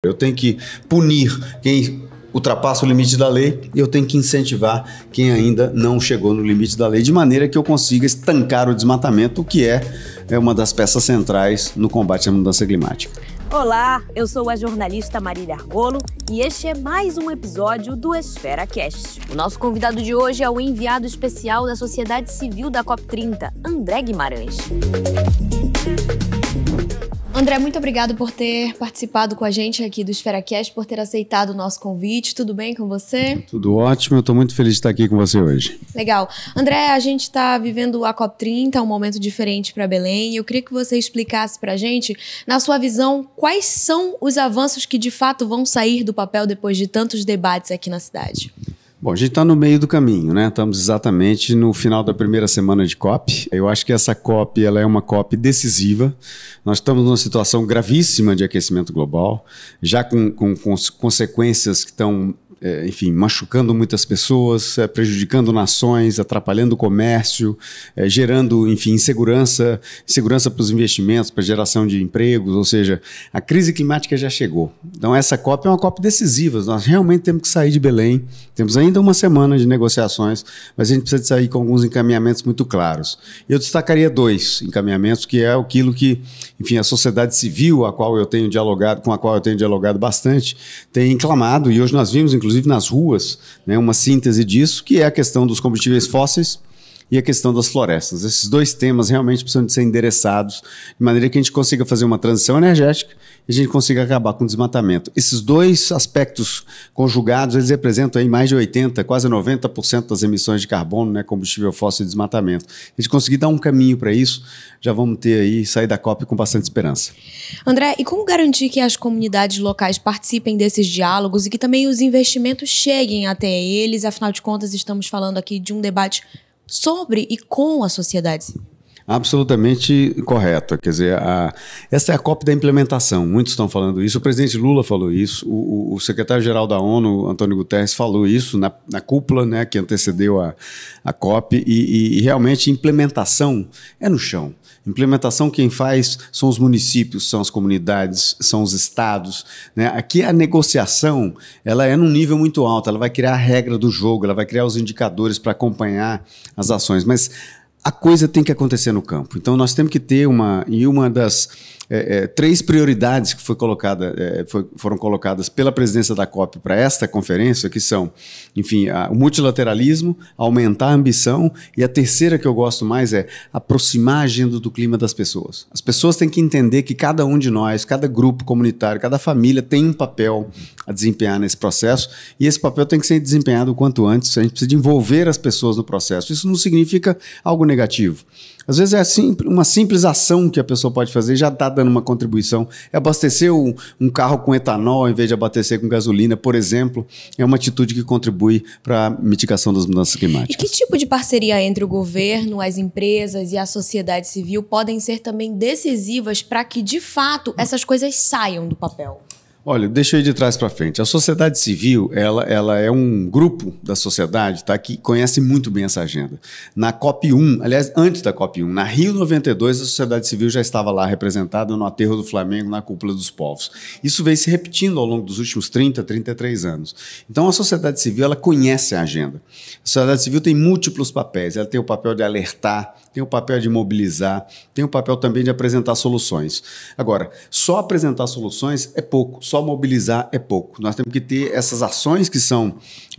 Eu tenho que punir quem ultrapassa o limite da lei e eu tenho que incentivar quem ainda não chegou no limite da lei, de maneira que eu consiga estancar o desmatamento, que é uma das peças centrais no combate à mudança climática. Olá, eu sou a jornalista Marília Argolo e este é mais um episódio do Esfera Cast. O nosso convidado de hoje é o enviado especial da sociedade civil da COP30, André Guimarães. André, muito obrigado por ter participado com a gente aqui do Esfera Cast, por ter aceitado o nosso convite. Tudo bem com você? Tudo ótimo, eu estou muito feliz de estar aqui com você hoje. Legal. André, a gente está vivendo a COP30, um momento diferente para Belém, e eu queria que você explicasse para a gente, na sua visão, quais são os avanços que de fato vão sair do papel depois de tantos debates aqui na cidade. Bom, a gente está no meio do caminho, né? Estamos exatamente no final da primeira semana de COP. Eu acho que essa COP ela é uma COP decisiva. Nós estamos numa situação gravíssima de aquecimento global, já com consequências que estão, enfim, machucando muitas pessoas, prejudicando nações, atrapalhando o comércio, gerando, enfim, insegurança para os investimentos, para a geração de empregos, ou seja, a crise climática já chegou. Então essa COP é uma COP decisiva, nós realmente temos que sair de Belém, temos ainda uma semana de negociações, mas a gente precisa sair com alguns encaminhamentos muito claros. Eu destacaria 2 encaminhamentos, que é aquilo que, enfim, a sociedade civil com a qual eu tenho dialogado bastante, tem clamado, e hoje nós vimos, inclusive nas ruas, né, uma síntese disso, que é a questão dos combustíveis fósseis e a questão das florestas. Esses 2 temas realmente precisam de ser endereçados de maneira que a gente consiga fazer uma transição energética e a gente consiga acabar com o desmatamento. Esses 2 aspectos conjugados, eles representam aí mais de 80%, quase 90% das emissões de carbono, né, combustível fóssil e desmatamento. A gente conseguir dar um caminho para isso, já vamos ter aí, sair da COP com bastante esperança. André, e como garantir que as comunidades locais participem desses diálogos e que também os investimentos cheguem até eles? Afinal de contas, estamos falando aqui de um debate sobre e com a sociedade civil. Absolutamente correto. Quer dizer, essa é a COP da implementação. Muitos estão falando isso. O presidente Lula falou isso. O secretário-geral da ONU, Antônio Guterres, falou isso na cúpula, né, que antecedeu a COP. E realmente implementação é no chão. Implementação quem faz são os municípios, são as comunidades, são os estados, né? Aqui a negociação ela é num nível muito alto, ela vai criar a regra do jogo, ela vai criar os indicadores para acompanhar as ações, mas a coisa tem que acontecer no campo. Então nós temos que ter uma das 3 prioridades que foram colocadas pela presidência da COP para esta conferência, que são, enfim, o multilateralismo, aumentar a ambição, e a terceira que eu gosto mais é aproximar a agenda do clima das pessoas. As pessoas têm que entender que cada um de nós, cada grupo comunitário, cada família tem um papel a desempenhar nesse processo, e esse papel tem que ser desempenhado o quanto antes. A gente precisa de envolver as pessoas no processo. Isso não significa algo negativo. Às vezes é assim, uma simples ação que a pessoa pode fazer já está dando uma contribuição. É abastecer um carro com etanol em vez de abastecer com gasolina, por exemplo, é uma atitude que contribui para a mitigação das mudanças climáticas. E que tipo de parceria entre o governo, as empresas e a sociedade civil podem ser também decisivas para que, de fato, essas coisas saiam do papel? Olha, deixa eu ir de trás para frente. A sociedade civil, ela é um grupo da sociedade, tá, que conhece muito bem essa agenda. Na COP1, aliás, antes da COP1, na Rio 92, a sociedade civil já estava lá representada no aterro do Flamengo, na Cúpula dos Povos. Isso veio se repetindo ao longo dos últimos 33 anos. Então, a sociedade civil, ela conhece a agenda. A sociedade civil tem múltiplos papéis. Ela tem o papel de alertar, tem o papel de mobilizar, tem o papel também de apresentar soluções. Agora, só apresentar soluções é pouco, só mobilizar é pouco. Nós temos que ter essas ações que são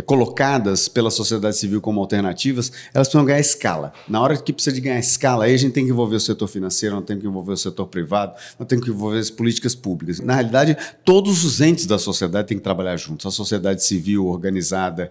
colocadas pela sociedade civil como alternativas, elas precisam ganhar escala. Na hora que precisa de ganhar escala, aí a gente tem que envolver o setor financeiro, nós temos que envolver o setor privado, nós temos que envolver as políticas públicas. Na realidade, todos os entes da sociedade têm que trabalhar juntos. A sociedade civil organizada,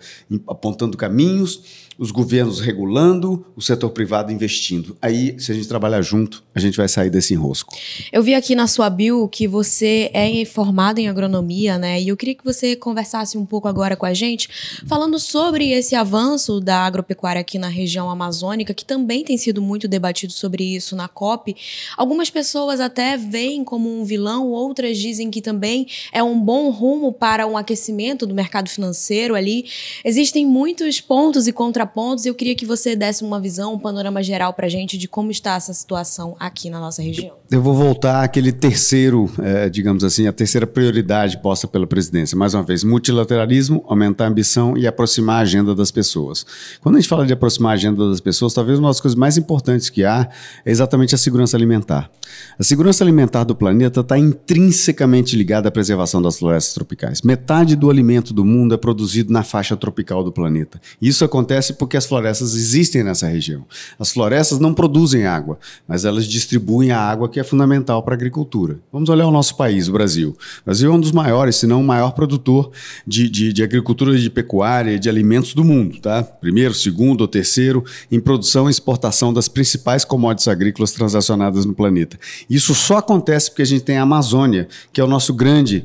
apontando caminhos, os governos regulando, o setor privado investindo. Aí, se a gente trabalhar junto, a gente vai sair desse enrosco. Eu vi aqui na sua bio que você é formado em agronomia, né? E eu queria que você conversasse um pouco agora com a gente, falando sobre esse avanço da agropecuária aqui na região amazônica, que também tem sido muito debatido sobre isso na COP. Algumas pessoas até veem como um vilão, outras dizem que também é um bom rumo para um aquecimento do mercado financeiro ali. Existem muitos pontos e contrapontos. Eu queria que você desse uma visão, um panorama geral para a gente de como está essa situação aqui na nossa região. Eu vou voltar àquele terceiro, digamos assim, a terceira prioridade posta pela presidência. Mais uma vez, multilateralismo, aumentar a ambição e aproximar a agenda das pessoas. Quando a gente fala de aproximar a agenda das pessoas, talvez uma das coisas mais importantes que há é exatamente a segurança alimentar. A segurança alimentar do planeta está intrinsecamente ligada à preservação das florestas tropicais. Metade do alimento do mundo é produzido na faixa tropical do planeta. Isso acontece porque as florestas existem nessa região. As florestas não produzem água, mas elas distribuem a água que é fundamental para a agricultura. Vamos olhar o nosso país, o Brasil. O Brasil é um dos maiores, se não o maior produtor de agricultura, de pecuária e de alimentos do mundo, tá? Primeiro, segundo ou terceiro em produção e exportação das principais commodities agrícolas transacionadas no planeta. Isso só acontece porque a gente tem a Amazônia, que é o nosso grande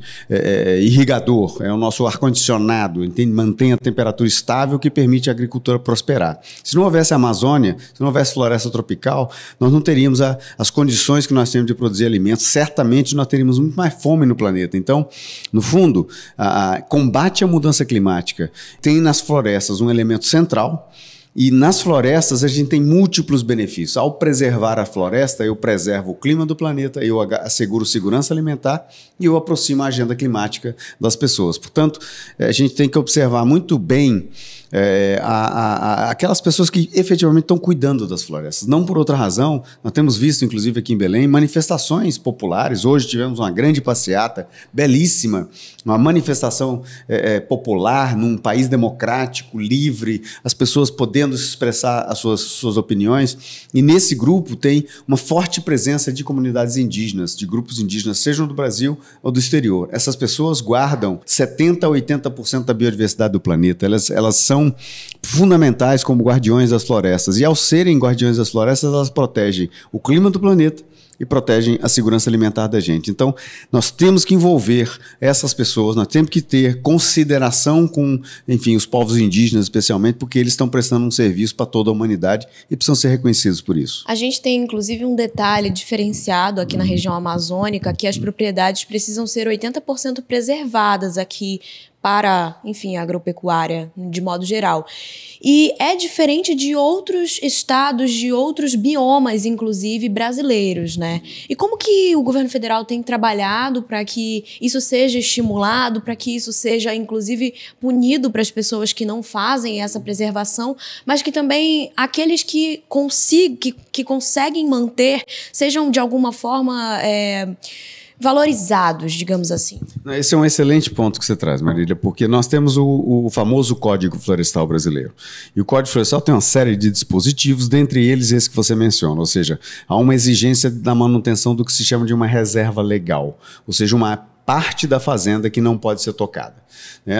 irrigador, é o nosso ar-condicionado, mantém a temperatura estável que permite a agricultura prosperar. Se não houvesse a Amazônia, se não houvesse floresta tropical, nós não teríamos as condições que nós temos de produzir alimentos. Certamente nós teríamos muito mais fome no planeta. Então, no fundo, combate à mudança climática tem nas florestas um elemento central. E nas florestas a gente tem múltiplos benefícios. Ao preservar a floresta, eu preservo o clima do planeta, eu asseguro segurança alimentar e eu aproximo a agenda climática das pessoas. Portanto, a gente tem que observar muito bem aquelas pessoas que efetivamente estão cuidando das florestas. Não por outra razão, nós temos visto, inclusive aqui em Belém, manifestações populares. Hoje tivemos uma grande passeata, belíssima, uma manifestação popular num país democrático, livre, as pessoas podendo expressar as suas opiniões. E nesse grupo tem uma forte presença de comunidades indígenas, de grupos indígenas, sejam do Brasil ou do exterior. Essas pessoas guardam 70% a 80% da biodiversidade do planeta. Elas são fundamentais como guardiões das florestas. E ao serem guardiões das florestas, elas protegem o clima do planeta e protegem a segurança alimentar da gente. Então, nós temos que envolver essas pessoas, nós temos que ter consideração com, enfim, os povos indígenas, especialmente, porque eles estão prestando um serviço para toda a humanidade e precisam ser reconhecidos por isso. A gente tem, inclusive, um detalhe diferenciado aqui na região amazônica, que as propriedades precisam ser 80% preservadas aqui para, enfim, a agropecuária, de modo geral. E é diferente de outros estados, de outros biomas, inclusive brasileiros, né? E como que o governo federal tem trabalhado para que isso seja estimulado, para que isso seja, inclusive, punido para as pessoas que não fazem essa preservação, mas que também aqueles que conseguem manter sejam, de alguma forma, valorizados, digamos assim? Esse é um excelente ponto que você traz, Marília, porque nós temos o famoso Código Florestal Brasileiro. E o Código Florestal tem uma série de dispositivos, dentre eles esse que você menciona, ou seja, há uma exigência da manutenção do que se chama de uma reserva legal, ou seja, uma parte da fazenda que não pode ser tocada.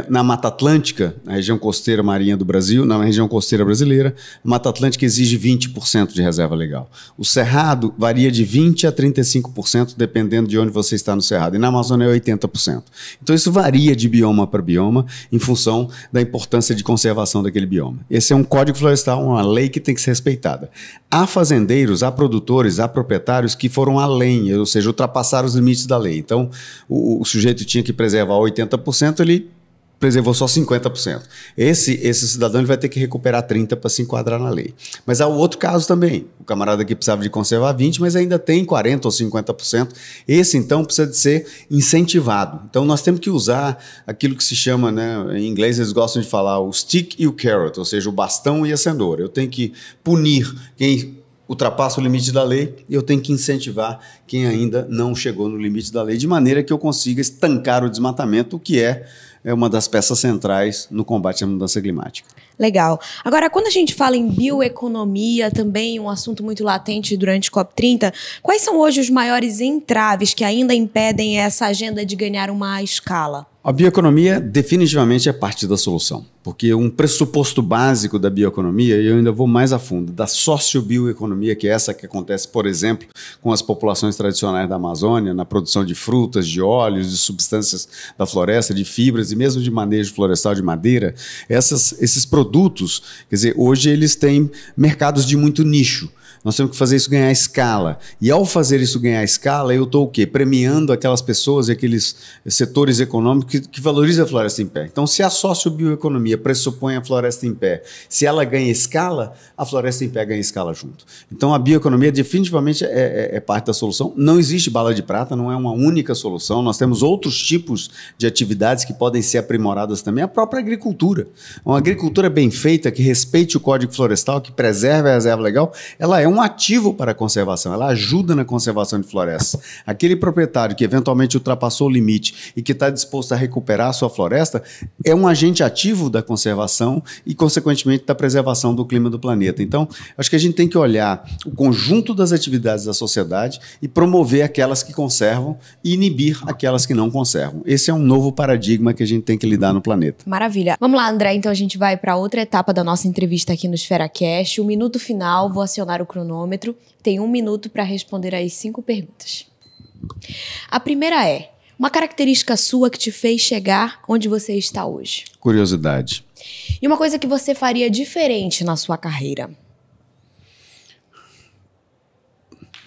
Na Mata Atlântica, na região costeira marinha do Brasil, na região costeira brasileira, a Mata Atlântica exige 20% de reserva legal. O Cerrado varia de 20% a 35%, dependendo de onde você está no Cerrado. E na Amazônia é 80%. Então isso varia de bioma para bioma, em função da importância de conservação daquele bioma. Esse é um código florestal, uma lei que tem que ser respeitada. Há fazendeiros, há produtores, há proprietários que foram além, ou seja, ultrapassaram os limites da lei. Então, o sujeito tinha que preservar 80%, ele preservou só 50%. Esse cidadão ele vai ter que recuperar 30% para se enquadrar na lei. Mas há o outro caso também. O camarada que precisava de conservar 20%, mas ainda tem 40% ou 50%. Esse, então, precisa de ser incentivado. Então, nós temos que usar aquilo que se chama, né, em inglês eles gostam de falar o stick e o carrot, ou seja, o bastão e a cenoura. Eu tenho que punir quem ultrapassa o limite da lei e eu tenho que incentivar quem ainda não chegou no limite da lei, de maneira que eu consiga estancar o desmatamento, o que é uma das peças centrais no combate à mudança climática. Legal. Agora, quando a gente fala em bioeconomia, também um assunto muito latente durante o COP30, quais são hoje os maiores entraves que ainda impedem essa agenda de ganhar uma escala? A bioeconomia definitivamente é parte da solução, porque um pressuposto básico da bioeconomia, e eu ainda vou mais a fundo, da sociobioeconomia, que é essa que acontece, por exemplo, com as populações tradicionais da Amazônia, na produção de frutas, de óleos, de substâncias da floresta, de fibras e mesmo de manejo florestal de madeira, esses produtos, quer dizer, hoje eles têm mercados de muito nicho. Nós temos que fazer isso ganhar escala. E ao fazer isso ganhar escala, eu estou o quê? Premiando aquelas pessoas e aqueles setores econômicos que valorizam a floresta em pé. Então, se a sociobioeconomia pressupõe a floresta em pé, se ela ganha escala, a floresta em pé ganha escala junto. Então, a bioeconomia definitivamente é parte da solução. Não existe bala de prata, não é uma única solução. Nós temos outros tipos de atividades que podem ser aprimoradas também. A própria agricultura. Uma agricultura bem feita, que respeite o Código Florestal, que preserve a reserva legal, ela é um ativo para a conservação, ela ajuda na conservação de florestas. Aquele proprietário que eventualmente ultrapassou o limite e que está disposto a recuperar a sua floresta é um agente ativo da conservação e, consequentemente, da preservação do clima do planeta. Então, acho que a gente tem que olhar o conjunto das atividades da sociedade e promover aquelas que conservam e inibir aquelas que não conservam. Esse é um novo paradigma que a gente tem que lidar no planeta. Maravilha. Vamos lá, André, então a gente vai para outra etapa da nossa entrevista aqui no EsferaCast. O minuto final, vou acionar o cronômetro. Tem 1 minuto para responder as 5 perguntas. A primeira é: uma característica sua que te fez chegar onde você está hoje? Curiosidade. E uma coisa que você faria diferente na sua carreira?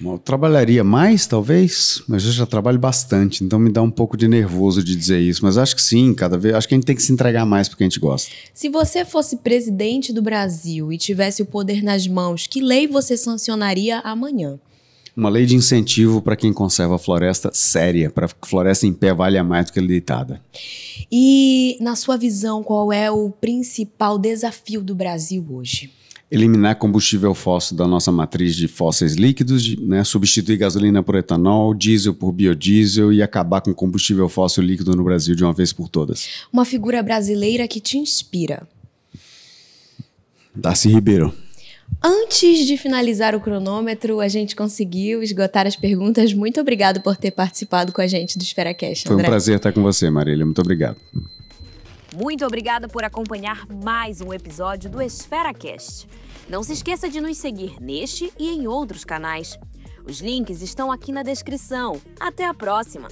Eu trabalharia mais, talvez, mas eu já trabalho bastante, então me dá um pouco de nervoso de dizer isso, mas acho que sim, cada vez, acho que a gente tem que se entregar mais porque a gente gosta. Se você fosse presidente do Brasil e tivesse o poder nas mãos, que lei você sancionaria amanhã? Uma lei de incentivo para quem conserva a floresta séria, para que a floresta em pé valha mais do que deitada. E, na sua visão, qual é o principal desafio do Brasil hoje? Eliminar combustível fóssil da nossa matriz de fósseis líquidos, né, substituir gasolina por etanol, diesel por biodiesel e acabar com combustível fóssil líquido no Brasil de uma vez por todas. Uma figura brasileira que te inspira? Darcy Ribeiro. Antes de finalizar o cronômetro, a gente conseguiu esgotar as perguntas. Muito obrigado por ter participado com a gente do EsferaCast, André. Foi um prazer estar com você, Marília. Muito obrigado. Muito obrigada por acompanhar mais um episódio do EsferaCast. Não se esqueça de nos seguir neste e em outros canais. Os links estão aqui na descrição. Até a próxima!